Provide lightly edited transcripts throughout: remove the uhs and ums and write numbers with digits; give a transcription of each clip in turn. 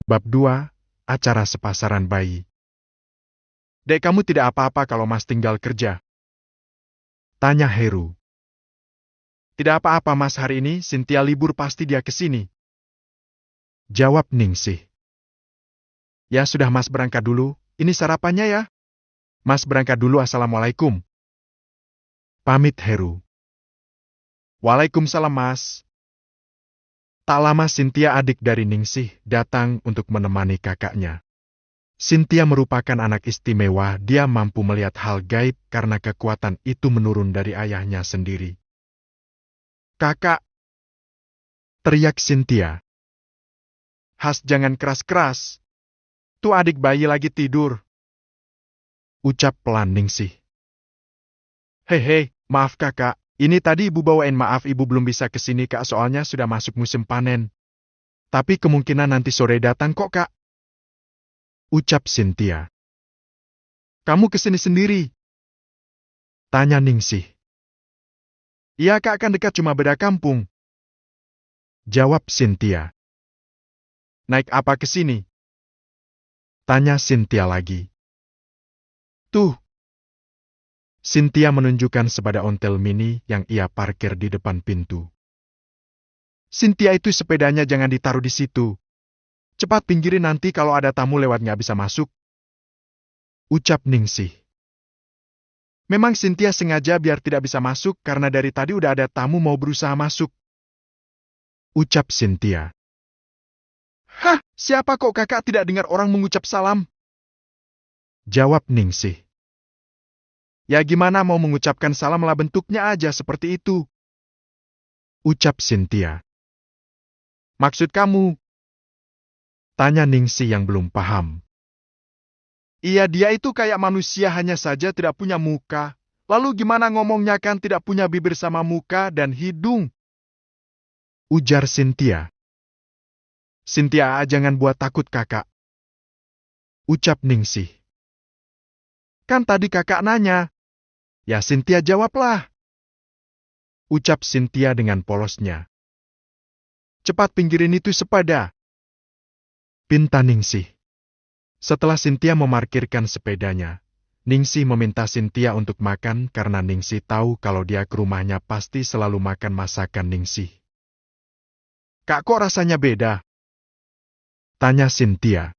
Bab 2, Acara Sepasaran Bayi. Dek, kamu tidak apa-apa kalau Mas tinggal kerja? Tanya Heru. Tidak apa-apa Mas, hari ini Cynthia libur, pasti dia kesini. Jawab Ningsih. Ya sudah, Mas berangkat dulu, ini sarapannya ya. Mas berangkat dulu, assalamualaikum. Pamit Heru. Waalaikumsalam Mas. Tak lama Cynthia, adik dari Ningsih, datang untuk menemani kakaknya. Cynthia merupakan anak istimewa, dia mampu melihat hal gaib karena kekuatan itu menurun dari ayahnya sendiri. Kakak! Teriak Cynthia. Has, jangan keras-keras. Tuh adik bayi lagi tidur. Ucap pelan Ningsih. Hehe, maaf kakak, ini tadi ibu bawain, maaf ibu belum bisa kesini kak, soalnya sudah masuk musim panen. Tapi kemungkinan nanti sore datang kok kak. Ucap Cynthia. Kamu kesini sendiri? Tanya Ningsih. Iya kak, kan dekat, cuma beda kampung. Jawab Cynthia. Naik apa ke sini? Tanya Cynthia lagi. Tuh. Cynthia menunjukkan sepeda ontel mini yang ia parkir di depan pintu. Cynthia, itu sepedanya jangan ditaruh di situ. Cepat pinggirin, nanti kalau ada tamu lewat nggak bisa masuk. Ucap Ningsih. Memang Cynthia sengaja biar tidak bisa masuk karena dari tadi udah ada tamu mau berusaha masuk. Ucap Cynthia. Hah, siapa kok kakak tidak dengar orang mengucap salam? Jawab Ningsih. Ya gimana mau mengucapkan salam lah, bentuknya aja seperti itu. Ucap Cynthia. Maksud kamu? Tanya Ningsih yang belum paham. Iya, dia itu kayak manusia, hanya saja tidak punya muka. Lalu gimana ngomongnya, kan tidak punya bibir sama muka dan hidung? Ujar Cynthia. Cynthia, jangan buat takut kakak. Ucap Ningsih. Kan tadi kakak nanya. Ya Cynthia, jawablah. Ucap Cynthia dengan polosnya. Cepat pinggirin itu sepeda. Pinta Ningsih. Setelah Cynthia memarkirkan sepedanya, Ningsih meminta Cynthia untuk makan karena Ningsih tahu kalau dia ke rumahnya pasti selalu makan masakan Ningsih. Kak, kok rasanya beda? Tanya Cynthia.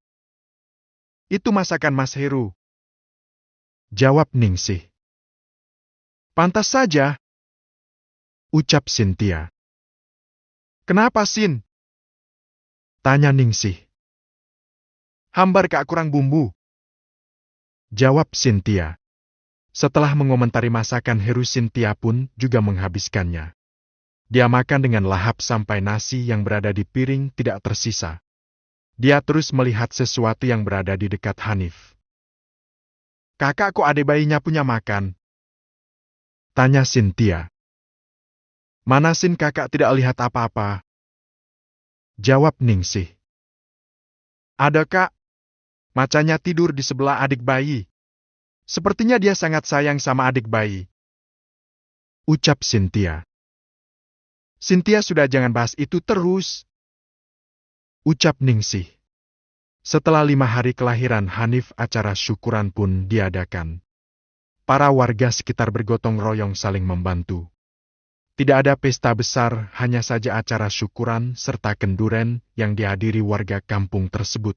Itu masakan Mas Heru. Jawab Ningsih. Pantas saja. Ucap Cynthia. Kenapa, Sin? Tanya Ningsih. Hambar kak, kurang bumbu. Jawab Cynthia. Setelah mengomentari masakan Heru, Cynthia pun juga menghabiskannya. Dia makan dengan lahap sampai nasi yang berada di piring tidak tersisa. Dia terus melihat sesuatu yang berada di dekat Hanif. Kakak, kok adik bayinya punya makan? Tanya Cynthia. Mana Sin, kakak tidak lihat apa-apa. Jawab Ningsih. Ada kak. Macannya tidur di sebelah adik bayi. Sepertinya dia sangat sayang sama adik bayi. Ucap Cynthia. Cynthia, sudah jangan bahas itu terus. Ucap Ningsih. Setelah 5 hari kelahiran Hanif, acara syukuran pun diadakan. Para warga sekitar bergotong royong saling membantu. Tidak ada pesta besar, hanya saja acara syukuran serta kenduren yang dihadiri warga kampung tersebut.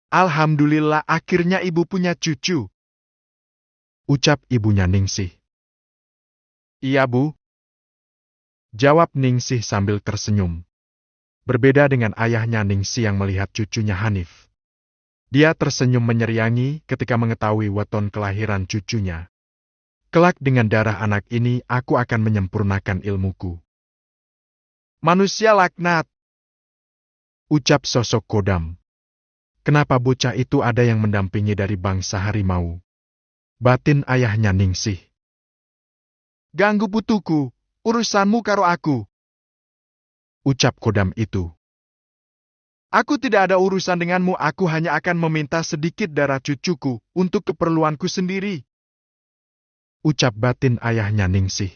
Alhamdulillah, akhirnya ibu punya cucu. Ucap ibunya Ningsih. Iya bu. Jawab Ningsih sambil tersenyum. Berbeda dengan ayahnya, Ningsih yang melihat cucunya Hanif. Dia tersenyum menyeriangi ketika mengetahui weton kelahiran cucunya. Kelak dengan darah anak ini aku akan menyempurnakan ilmuku. Manusia laknat. Ucap sosok Kodam. Kenapa bocah itu ada yang mendampingi dari bangsa harimau? Batin ayahnya Ningsih. Ganggu putuku, urusanmu karo aku. Ucap Kodam itu. Aku tidak ada urusan denganmu, aku hanya akan meminta sedikit darah cucuku untuk keperluanku sendiri. Ucap batin ayahnya Ningsih.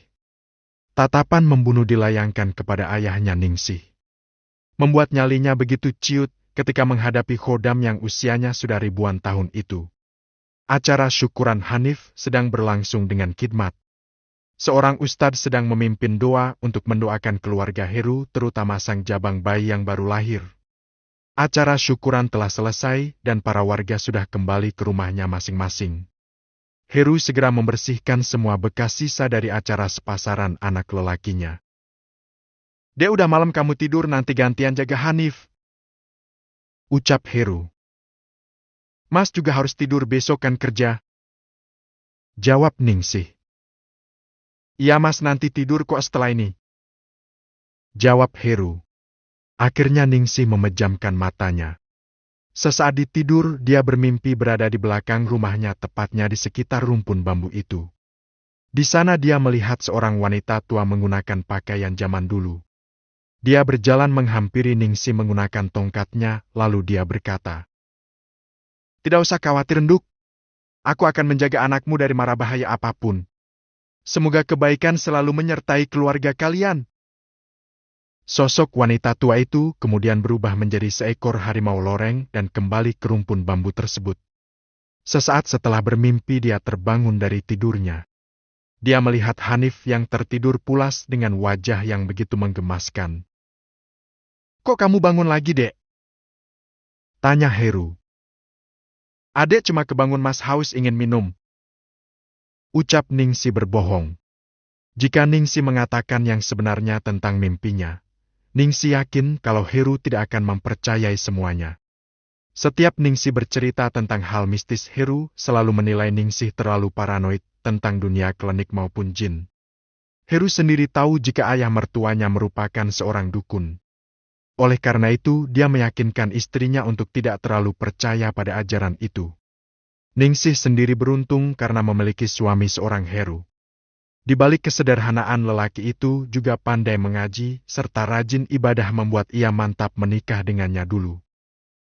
Tatapan membunuh dilayangkan kepada ayahnya Ningsih. Membuat nyalinya begitu ciut, ketika menghadapi khodam yang usianya sudah ribuan tahun itu. Acara syukuran Hanif sedang berlangsung dengan khidmat. Seorang ustadz sedang memimpin doa untuk mendoakan keluarga Heru, terutama sang jabang bayi yang baru lahir. Acara syukuran telah selesai dan para warga sudah kembali ke rumahnya masing-masing. Heru segera membersihkan semua bekas sisa dari acara sepasaran anak lelakinya. "Dek, udah malam kamu tidur, nanti gantian jaga Hanif," ucap Heru. "Mas juga harus tidur, besok kan kerja," jawab Ningsih. "Iya mas, nanti tidur kok setelah ini," jawab Heru. Akhirnya Ningsih memejamkan matanya. Sesaat tidur, dia bermimpi berada di belakang rumahnya, tepatnya di sekitar rumpun bambu itu. Di sana dia melihat seorang wanita tua menggunakan pakaian zaman dulu. Dia berjalan menghampiri Ningsih menggunakan tongkatnya, lalu dia berkata, "Tidak usah khawatir, Nduk. Aku akan menjaga anakmu dari mara bahaya apapun. Semoga kebaikan selalu menyertai keluarga kalian." Sosok wanita tua itu kemudian berubah menjadi seekor harimau loreng dan kembali ke rumpun bambu tersebut. Sesaat setelah bermimpi, dia terbangun dari tidurnya. Dia melihat Hanif yang tertidur pulas dengan wajah yang begitu menggemaskan. "Kok kamu bangun lagi, Dek?" tanya Heru. "Adek cuma kebangun, Mas, haus ingin minum," ucap Ningsih berbohong. Jika Ningsih mengatakan yang sebenarnya tentang mimpinya, Ningsih yakin kalau Heru tidak akan mempercayai semuanya. Setiap Ningsih bercerita tentang hal mistis, Heru selalu menilai Ningsih terlalu paranoid tentang dunia klinik maupun jin. Heru sendiri tahu jika ayah mertuanya merupakan seorang dukun. Oleh karena itu, dia meyakinkan istrinya untuk tidak terlalu percaya pada ajaran itu. Ningsih sendiri beruntung karena memiliki suami seorang Heru. Di balik kesederhanaan, lelaki itu juga pandai mengaji, serta rajin ibadah membuat ia mantap menikah dengannya dulu.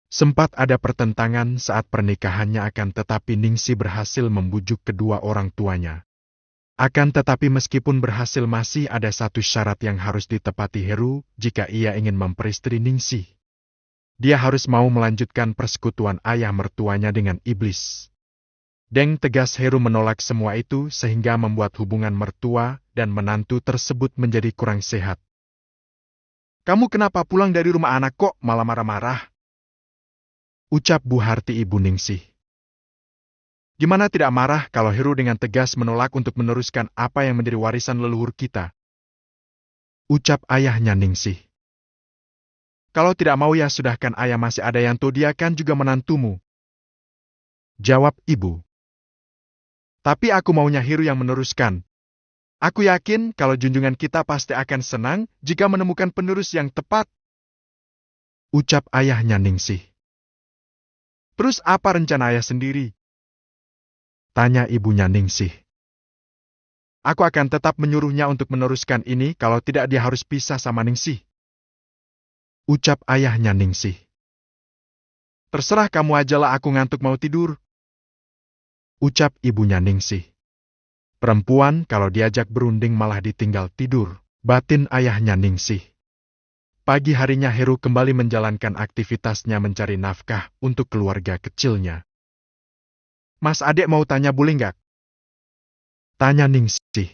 Sempat ada pertentangan saat pernikahannya, akan tetapi Ningsih berhasil membujuk kedua orang tuanya. Akan tetapi meskipun berhasil, masih ada satu syarat yang harus ditepati Heru jika ia ingin memperistri Ningsih. Dia harus mau melanjutkan persekutuan ayah mertuanya dengan iblis. Deng tegas Heru menolak semua itu sehingga membuat hubungan mertua dan menantu tersebut menjadi kurang sehat. "Kamu kenapa pulang dari rumah anak kok malah marah-marah?" ucap Bu Harti, ibu Ningsih. "Gimana tidak marah kalau Heru dengan tegas menolak untuk meneruskan apa yang menjadi warisan leluhur kita?" ucap ayahnya Ningsih. "Kalau tidak mau ya sudahkan ayah, masih ada Yanto, dia kan juga menantumu," jawab ibu. "Tapi aku maunya Heru yang meneruskan. Aku yakin kalau junjungan kita pasti akan senang jika menemukan penerus yang tepat," ucap ayahnya Ningsih. "Terus apa rencana ayah sendiri?" tanya ibunya Ningsih. "Aku akan tetap menyuruhnya untuk meneruskan ini, kalau tidak dia harus pisah sama Ningsih," ucap ayahnya Ningsih. "Terserah kamu ajalah, aku ngantuk mau tidur," ucap ibunya Ningsih. Perempuan kalau diajak berunding malah ditinggal tidur, batin ayahnya Ningsih. Pagi harinya Heru kembali menjalankan aktivitasnya mencari nafkah untuk keluarga kecilnya. "Mas, adek mau tanya, boleh nggak?" tanya Ningsih.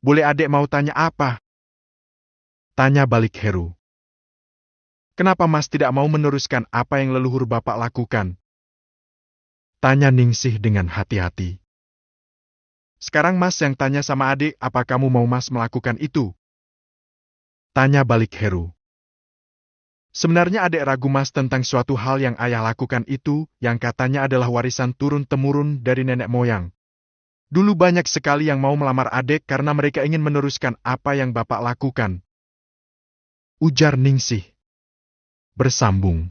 "Boleh, adek mau tanya apa?" tanya balik Heru. "Kenapa Mas tidak mau meneruskan apa yang leluhur Bapak lakukan?" tanya Ningsih dengan hati-hati. "Sekarang Mas yang tanya sama adik, apa kamu mau Mas melakukan itu?" tanya balik Heru. "Sebenarnya adik ragu Mas tentang suatu hal yang ayah lakukan itu, yang katanya adalah warisan turun-temurun dari nenek moyang. Dulu banyak sekali yang mau melamar adik karena mereka ingin meneruskan apa yang Bapak lakukan," ujar Ningsih. Bersambung.